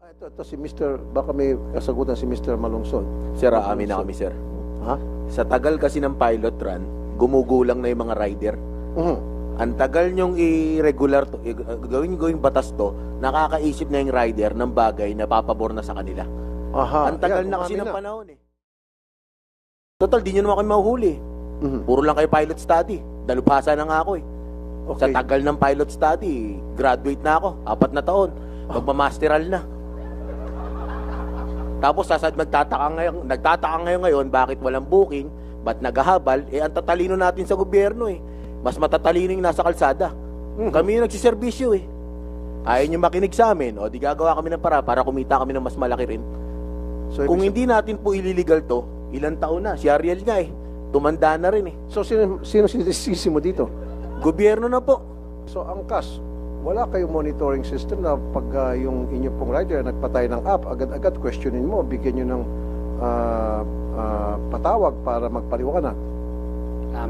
Ito si Mr. Baka may kasagutan si Mr. Malungsod. Sir, aamin na kami, sir. Ha? Sa tagal kasi ng pilot run, gumugulang na yung mga rider. Ang tagal nyong i-regular to, gawing batas to, nakakaisip na yung rider ng bagay na papabor na sa kanila. Aha. Ang tagal na kasi ng panahon eh. Total, di nyo naman kayo mahuhuli. Puro lang kayo pilot study. Dalubhasa na nga ako eh. Sa Okay. tagal ng pilot study, graduate na ako, 4 na taon. Magmamasteral na. Tapos nagtataka ngayon bakit walang booking, ba't naghahabal, ang tatalino natin sa gobyerno eh. Mas matatalino yung nasa kalsada. Kami yung nagsiservisyo eh. Ayaw nyo makinig sa amin, o di gagawa kami ng para kumita kami ng mas malaki rin. So, Kung hindi natin po ililigal to, ilang taon na, si Ariel nga eh, tumanda na rin eh. So, sino sinisisi mo dito? Gobyerno na po. So, angkas, wala kayong monitoring system na pag yung inyo pong rider nagpatay ng app, agad-agad questionin mo, bigyan nyo ng patawag para magpaliwanag.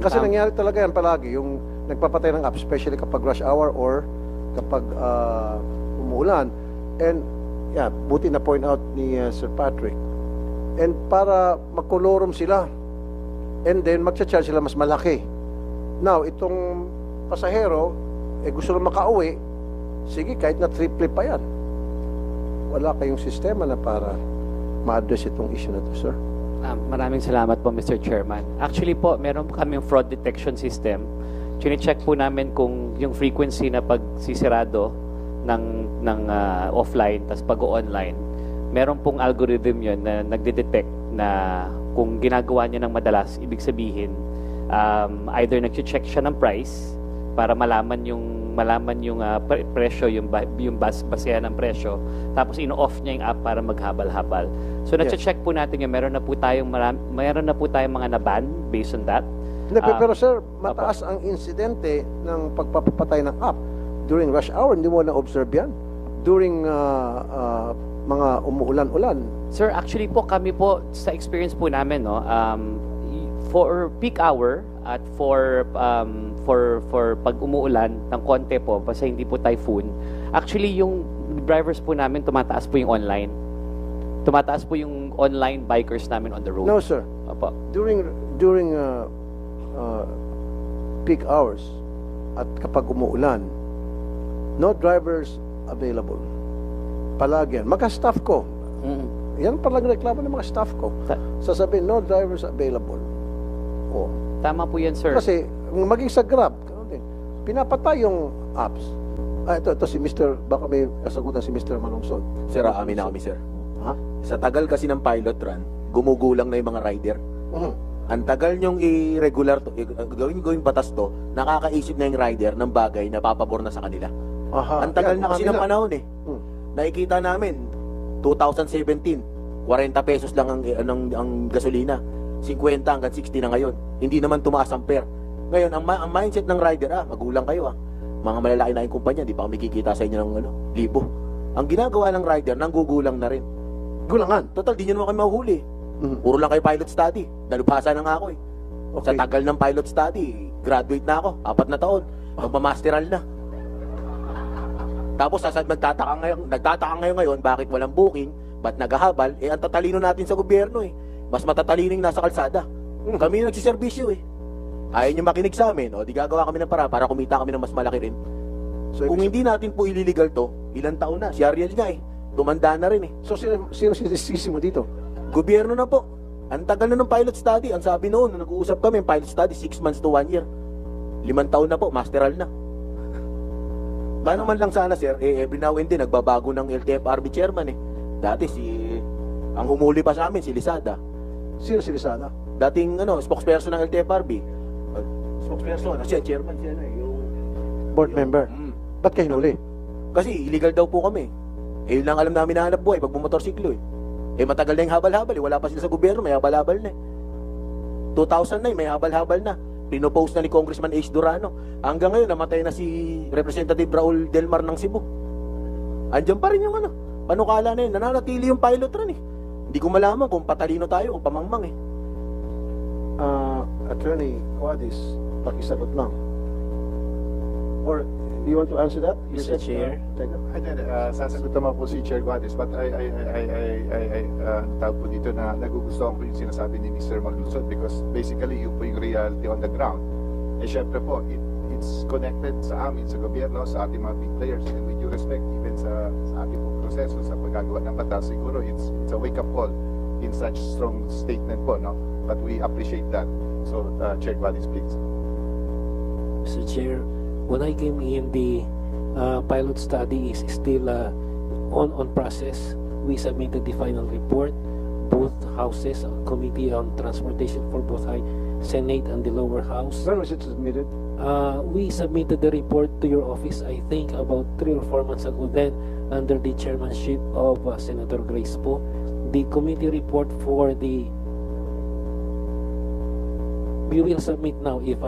Kasi nangyari talaga yan palagi, yung nagpapatay ng app, especially kapag rush hour or kapag umuulan. And, yeah, buti na point out ni Sir Patrick. And para magkolorum sila, and then magcha-charge sila mas malaki. Now, itong pasahero, gusto lang makauwi, sige, kahit na triple pa yan. Wala kayong sistema na para ma-address itong issue na to, sir. Maraming salamat po, Mr. Chairman. Actually po, meron po kaming fraud detection system. Chine-check po namin kung yung frequency na pagsisirado ng offline, tas pag-online, meron pong algorithm yon na nagde-detect na kung ginagawa niya ng madalas, ibig sabihin, either nag-check siya ng price para malaman yung presyo, yung basehan ng presyo, tapos ino-off niya yung app para maghabal-habal. So na-check po natin yung meron na po tayong mga na-ban based on that. Hindi, pero sir, mataas ang insidente ng pagpapatay ng app during rush hour. Hindi mo na-observe yan? During mga umuulan-ulan. Sir, actually po kami po sa experience po namin, no, for peak hour at for pag umuulan ng konti po, basta hindi po typhoon, actually yung drivers po namin tumataas po yung online. Tumataas po yung online bikers namin on the road. No, sir. Opo. During peak hours at kapag umuulan, no drivers available. Palagi yan. Mga-staff ko. Yan palang reklamo ng mga staff ko. Sasabihin, no drivers available. Oh. Tama po yan, sir. Kasi maging sa Grab, pinapatay yung apps. Ito si Mr. Baka may kasagutan si Mr. Malungsod. Sir, aamin na kami, sir. Ha? Sa tagal kasi ng pilot run, gumugulang na yung mga rider. Ang tagal nyong i-regular to, gawing batas to, nakakaisip na yung rider ng bagay na papabor na sa kanila. Aha. Ang tagal Yan, na kasi ng panahon eh. Nakikita namin, 2017, 40 pesos lang ang gasolina. 50 hanggang 60 na ngayon. Hindi naman tumaas ang fare. Ngayon, ang mindset ng rider, magulang kayo Mga malalaki na yung kumpanya, di pa kami kikita sa inyo ng libo. Ang ginagawa ng rider, nanggugulang na rin. Gulangan. Total, di nyo naman kayo mahuhuli. Puro lang kayo pilot study. Dalubhasa na nga ako eh. Okay. Sa tagal ng pilot study, graduate na ako, 4 na taon. Magmamasteral na. Tapos nagtataka ngayon bakit walang booking, ba't naghahabal, ang tatalino natin sa gobyerno eh. Mas matatalino yung nasa kalsada. Kami yung nagsiservisyo eh. Ayaw nyo makinig sa amin, di gagawa kami ng para kumita kami ng mas malaki rin. So, Kung hindi natin po ililigal to, ilang taon na, si Ariel nga eh. Tumanda na rin eh. So, sino sinisisi mo dito? Gobyerno na po. Ang tagal na ng pilot study. Ang sabi noon, nung nag-uusap kami, pilot study, 6 months to 1 year. 5 taon na po, masteral na. Paano man lang sana, sir, every now and then, nagbabago ng LTFRB chairman eh. Dati ang humuli pa sa amin, si Lisada. Sino si Lizana? Dating, spokesperson ng LTFRB. Spokesperson, siya, chairman siya yung Board member. Ba't kayo hinuli? Kasi illegal daw po kami. Yun lang alam namin na hanap buhay pag bumotorsiklo eh. Matagal na yung habal-habal eh. Wala pa sila sa gobyerno, may habal-habal na eh. 2009, may habal-habal na. Pinopost na ni Congressman H. Durano. Hanggang ngayon, namatay na si Representative Raul Delmar ng Cebu. Andiyan pa rin yung panukala na yun. Nananatili yung pilot run eh. Hindi ko malaman kung patalino tayo o pamangmang eh. Attorney Wadis, pakisagot lang. Or do you want to answer that? Mr. Chair. Teka. Sasagot naman po si Chair Guades, but tawag po dito na nagugustuhan ko yung sinasabi ni Mr. Maglusod because basically yun po yung reality on the ground. Eh syempre po, it's connected sa amin, sa gobyerno, sa ating mga big players, and with due respect, even sa ating po proseso sa paggagawa ng batas, siguro it's a wake-up call in such strong statement po, no? But we appreciate that. So, Chair Guades, please. Mr. Chair, when I came in, the pilot study is still on process. We submitted the final report. Both houses, Committee on Transportation for both Senate and the lower house. When was it submitted? We submitted the report to your office, I think, about 3 or 4 months ago then, under the chairmanship of Senator Grace Poe. The committee report for the... We will submit now if...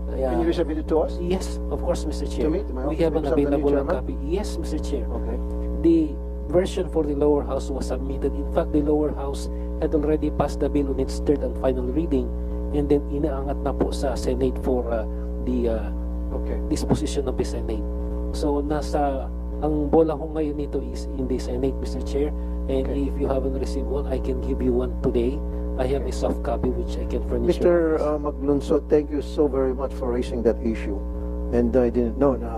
Can you resubmit it to us? Yes, of course, Mr. Chair. To me, to my We office, have an maybe available something, copy. Yes, Mr. Chair. Okay. The version for the lower house was submitted. In fact, the lower house had already passed the bill on its third and final reading, and then inaangat na po sa Senate for the disposition of the Senate. So ang bola ko ngayon nito is in the Senate, Mr. Chair, and if you haven't received one, I can give you one today. I have a soft copy which I can furnish. Mr. Maglunsod, thank you so very much for raising that issue. And I didn't know na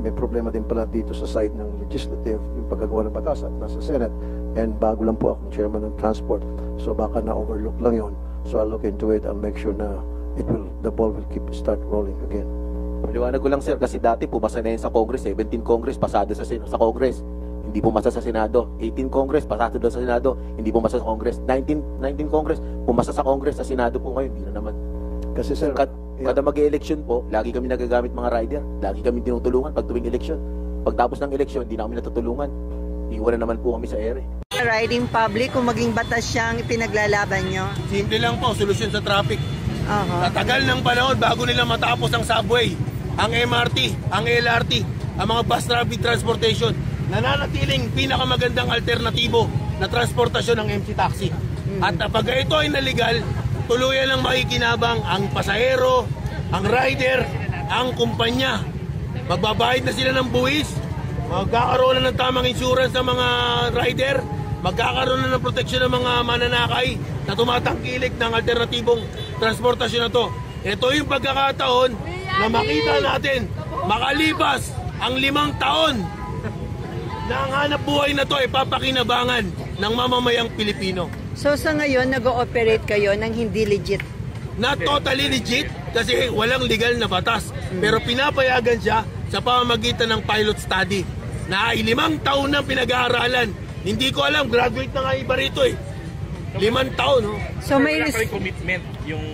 may problema din pala dito sa side ng legislative, yung pagkagawa ng batas at nasa Senate. And bago lang po akong chairman ng transport. So baka na-overlook lang yon. So I'll look into it. I'll make sure na the ball will start rolling again. Paliwanag ko lang sir, kasi dati pumasa na yan sa Congress, 17 Congress, pasado sa Congress. Hindi pumasa sa Senado. 18 Congress, pasado daw sa Senado. Hindi pumasa sa Congress. 19 Congress, pumasa sa Congress, sa Senado po ngayon. Hindi na naman. Kasi sir, Kada mag-election po, lagi kami nagagamit mga rider. Lagi kami tinutulungan pag tuwing election. Pagtapos ng election, hindi na kami natutulungan. Iwan na naman po kami sa ere. Riding public, kung maging batas siyang ipinaglalaban nyo? Simple lang po, solusyon sa traffic. Tatagal ng panahon bago nila matapos ang subway, ang MRT, ang LRT, ang mga bus traffic transportation. Nananatiling pinakamagandang alternatibo na transportasyon ng MC taxi. At pag ito ay nalegal, tuluyan lang makikinabang ang pasahero, ang rider, ang kumpanya. Magbabayad na sila ng buwis, magkakaroon na ng tamang insurance sa mga rider, magkakaroon na ng proteksyon ng mga mananakay na tumatangkilik ng alternatibong transportasyon na to. Ito yung pagkakataon na makita natin makalipas ang 5 taon na ang hanap buhay na to ay papakinabangan ng mamamayang Pilipino. So sa ngayon, nag-ooperate kayo ng hindi legit? Not totally legit kasi walang legal na batas. Pero pinapayagan siya sa pamamagitan ng pilot study na 5 taon na pinag-aaralan. Hindi ko alam, graduate na nga iba rito eh. 5 taon. No? So may commitment yung...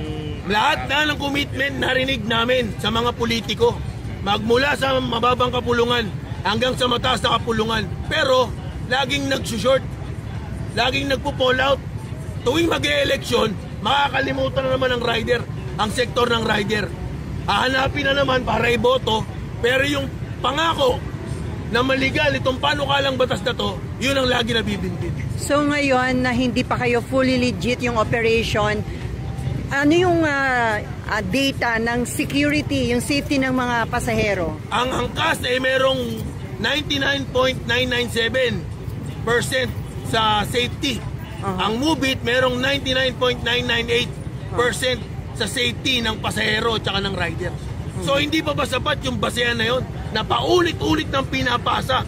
Lahat na ng commitment narinig namin sa mga politiko. Magmula sa mababang kapulungan hanggang sa mataas na kapulungan. Pero laging nagsushort, laging nagpo-pull out. Tuwing mag-e-eleksyon, makakalimutan na naman ng rider, ang sektor ng rider. Hahanapin na naman para iboto, pero yung pangako na maligal itong panukalang batas na to, yun ang lagi nabibinbin. So ngayon na hindi pa kayo fully legit yung operation, ano yung data ng security, yung safety ng mga pasahero? Ang angkas ay merong 99.997% sa safety. Ang Mubit merong 99.998% sa safety ng pasahero at ng rider. So hindi pa ba sapat yung basehan na yon na paulit-ulit ng pinapasa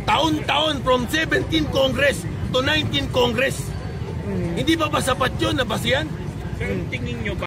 taon-taon from 17 Congress to 19 Congress? Hindi pa ba sapat yun na basehan? Pero tingin nyo ba